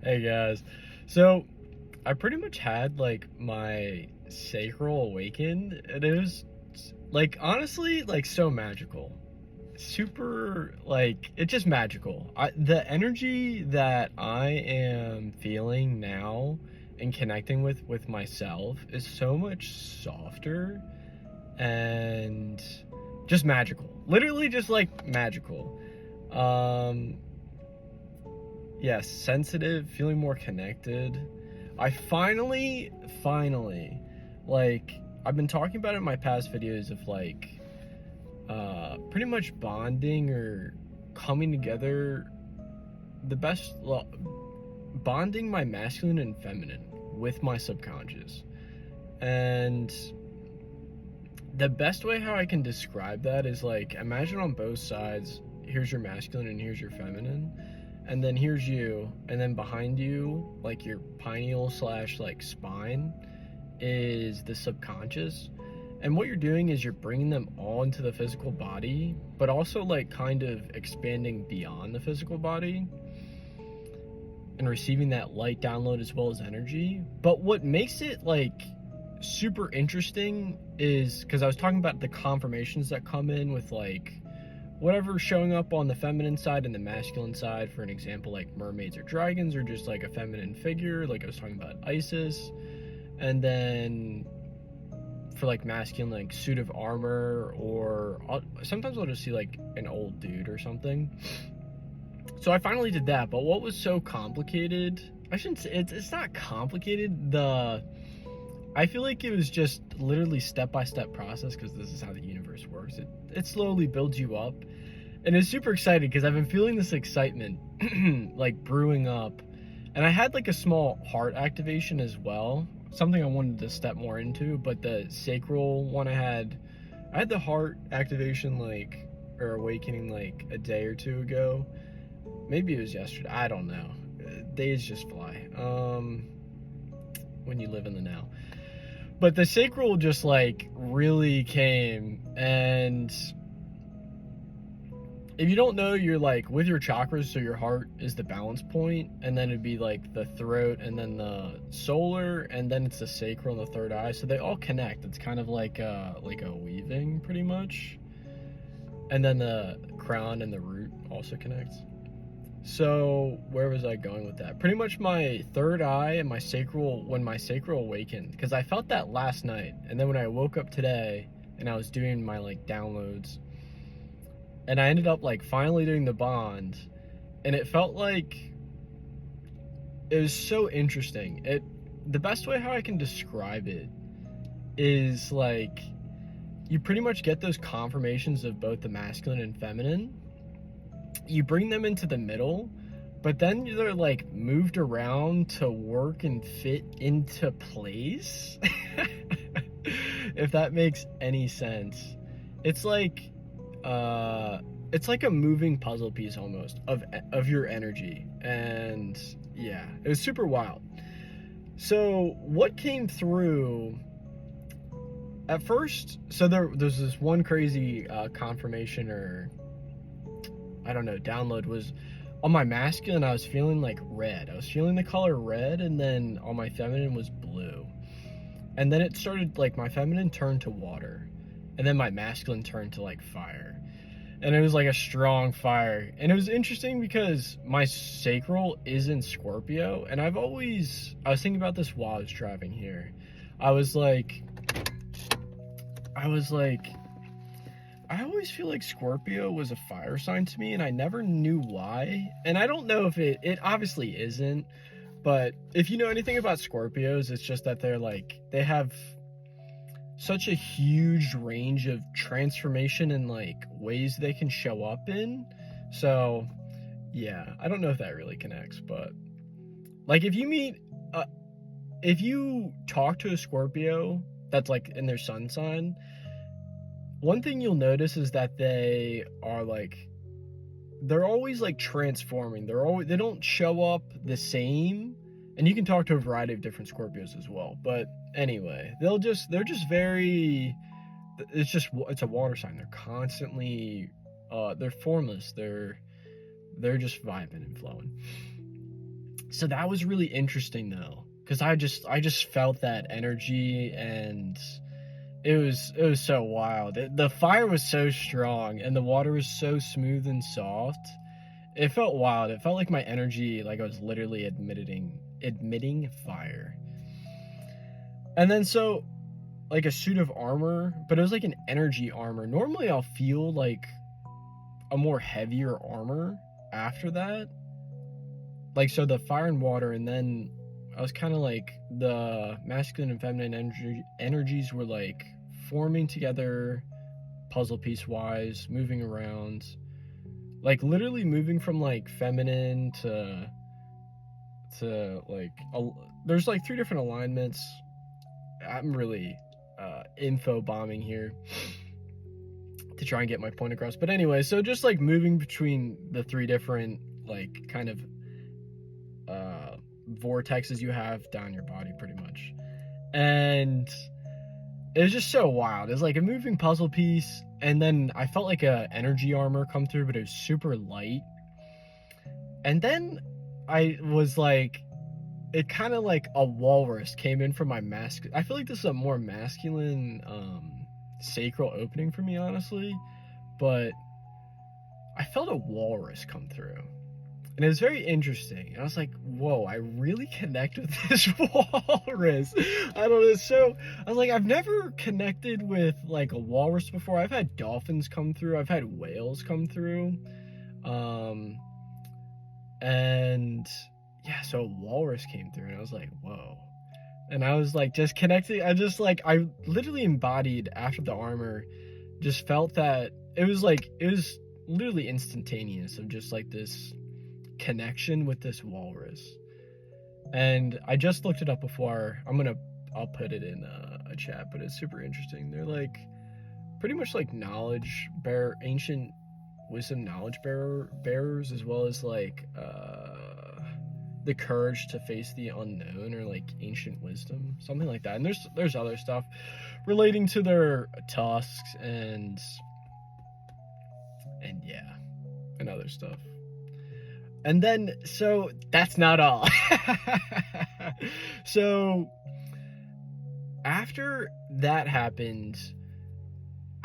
Hey guys. So I pretty much had like my sacral awaken, and it was like honestly like so magical. Super like it's just magical. The energy that I am feeling now and connecting with myself is so much softer and just magical. Literally just like magical. Um Yes, sensitive, feeling more connected. I finally, like, I've been talking about it in my past videos of like, pretty much bonding or coming together. The best, bonding my masculine and feminine with my subconscious. And the best way how I can describe that is like, imagine on both sides, here's your masculine and here's your feminine, and then here's you, and then behind you, like your pineal slash like spine, is the subconscious. And what you're doing is you're bringing them all into the physical body, but also like kind of expanding beyond the physical body and receiving that light download as well as energy. But what makes it like super interesting is because I was talking about the confirmations that come in with like whatever showing up on the feminine side and the masculine side. For an example, like mermaids or dragons, or just like a feminine figure, like I was talking about Isis. And then for like masculine, like suit of armor, or sometimes I'll just see like an old dude or something. So I finally did that. But what was so complicated, I shouldn't say it's not complicated. I feel like it was just literally step-by-step process, because this is how the universe works. It slowly builds you up. And it's super exciting because I've been feeling this excitement like brewing up. And I had like a small heart activation as well, something I wanted to step more into. But the sacral one I had the heart activation like, or awakening, like a day or two ago. Maybe it was yesterday, I don't know. Days just fly when you live in the now. But the sacral just like really came. And if you don't know, you're like with your chakras, so your heart is the balance point, and then it'd be like the throat, and then the solar, and then it's the sacral and the third eye. So they all connect. It's kind of like a weaving pretty much. And then the crown and the root also connects. So where was I going with that? Pretty much my third eye and my sacral, when my sacral awakened, because I felt that last night. And then when I woke up today and I was doing my like downloads, and I ended up like finally doing the bond, and it felt like it was so interesting. The best way how I can describe it is like you pretty much get those confirmations of both the masculine and feminine. You bring them into the middle, but then they're like moved around to work and fit into place. If that makes any sense. It's like a moving puzzle piece almost of your energy. And yeah, it was super wild. So what came through at first, so there's this one crazy confirmation, or I don't know, download, was on my masculine. I was feeling like red. I was feeling the color red, and then on my feminine was blue. And then it started like my feminine turned to water, and then my masculine turned to like fire. And it was like a strong fire. And it was interesting because my sacral is in Scorpio, and I was thinking about this while I was driving here. I was like I always feel like Scorpio was a fire sign to me, and I never knew why. And I don't know if it obviously isn't, but if you know anything about Scorpios, it's just that they have such a huge range of transformation and like ways they can show up in. So yeah, I don't know if that really connects, but like if you talk to a Scorpio that's like in their sun sign, one thing you'll notice is that they're always like transforming. They don't show up the same. And you can talk to a variety of different Scorpios as well. But anyway, they're just very, it's a water sign. They're constantly they're formless. They're just vibing and flowing. So that was really interesting though, because I just felt that energy, and it was so wild. The fire was so strong and the water was so smooth and soft. It felt wild. It felt like my energy, like I was literally admitting fire. And then so like a suit of armor, but it was like an energy armor. Normally I'll feel like a more heavier armor after that. Like so the fire and water, and then I was kind of like the masculine and feminine energies were like forming together, puzzle piece wise, moving around, like literally moving from like feminine to like there's like 3 different alignments. I'm really info bombing here to try and get my point across, but anyway, so just like moving between the 3 different like kind of vortexes you have down your body pretty much. And it was just so wild. It was like a moving puzzle piece, and then I felt like a energy armor come through, but it was super light. And then I was like, it kind of like a walrus came in from my mask. I feel like this is a more masculine sacral opening for me, honestly, but I felt a walrus come through. And it was very interesting. And I was like, whoa, I really connect with this walrus. I don't know. So I was like, I've never connected with like a walrus before. I've had dolphins come through. I've had whales come through. And yeah, so a walrus came through and I was like, whoa. And I was like, just connecting. I literally embodied after the armor, just felt that it was literally instantaneous of just like this connection with this walrus. And I just looked it up before. I'll put it in a chat, but it's super interesting. They're like pretty much like ancient wisdom knowledge bearers, as well as like the courage to face the unknown, or like ancient wisdom, something like that. And there's other stuff relating to their tusks and yeah, and other stuff. And then, so that's not all. So after that happened,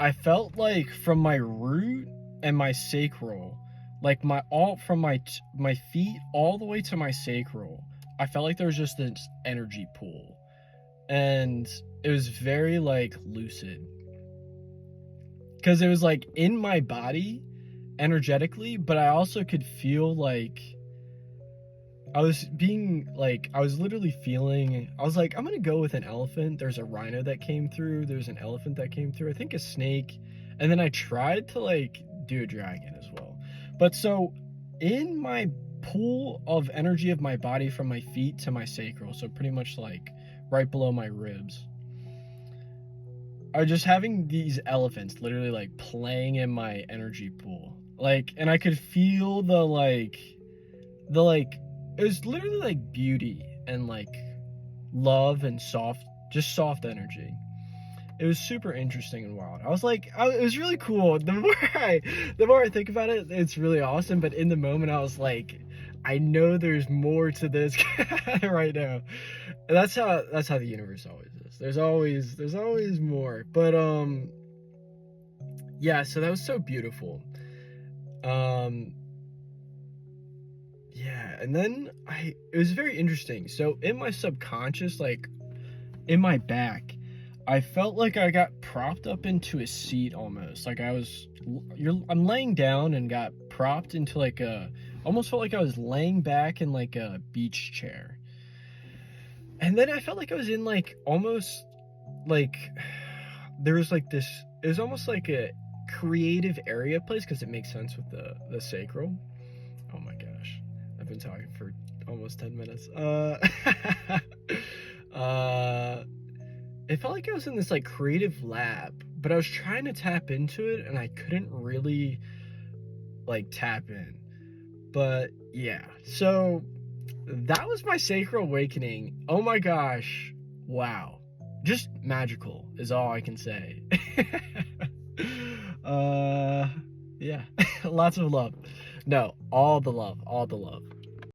I felt like from my root and my sacral, like from my feet all the way to my sacral, I felt like there was just this energy pool, and it was very like lucid, because it was like in my body energetically, but I also could feel like I was literally feeling, I was like, I'm gonna go with an elephant. There's a rhino that came through, there's an elephant that came through, I think a snake, and then I tried to like do a dragon as well. But so in my pool of energy of my body from my feet to my sacral, so pretty much like right below my ribs, I was just having these elephants literally like playing in my energy pool. Like, and I could feel the it was literally like beauty and like love and soft energy. It was super interesting and wild. I was like, it was really cool. The more I think about it, it's really awesome. But in the moment, I was like, I know there's more to this right now. And that's how the universe always is. There's always more. But yeah. So that was so beautiful. Yeah, and then it was very interesting. So in my subconscious, like in my back, I felt like I got propped up into a seat almost. Like I'm laying down and got propped into like almost felt like I was laying back in like a beach chair. And then I felt like I was in like almost like there was like this, it was almost like a creative area place, because it makes sense with the sacral. Oh my gosh, I've been talking for almost 10 minutes. It felt like I was in this like creative lab, but I was trying to tap into it and I couldn't really like tap in. But yeah, so that was my sacral awakening. Oh my gosh, wow, just magical is all I can say. Yeah. Lots of love. No, all the love.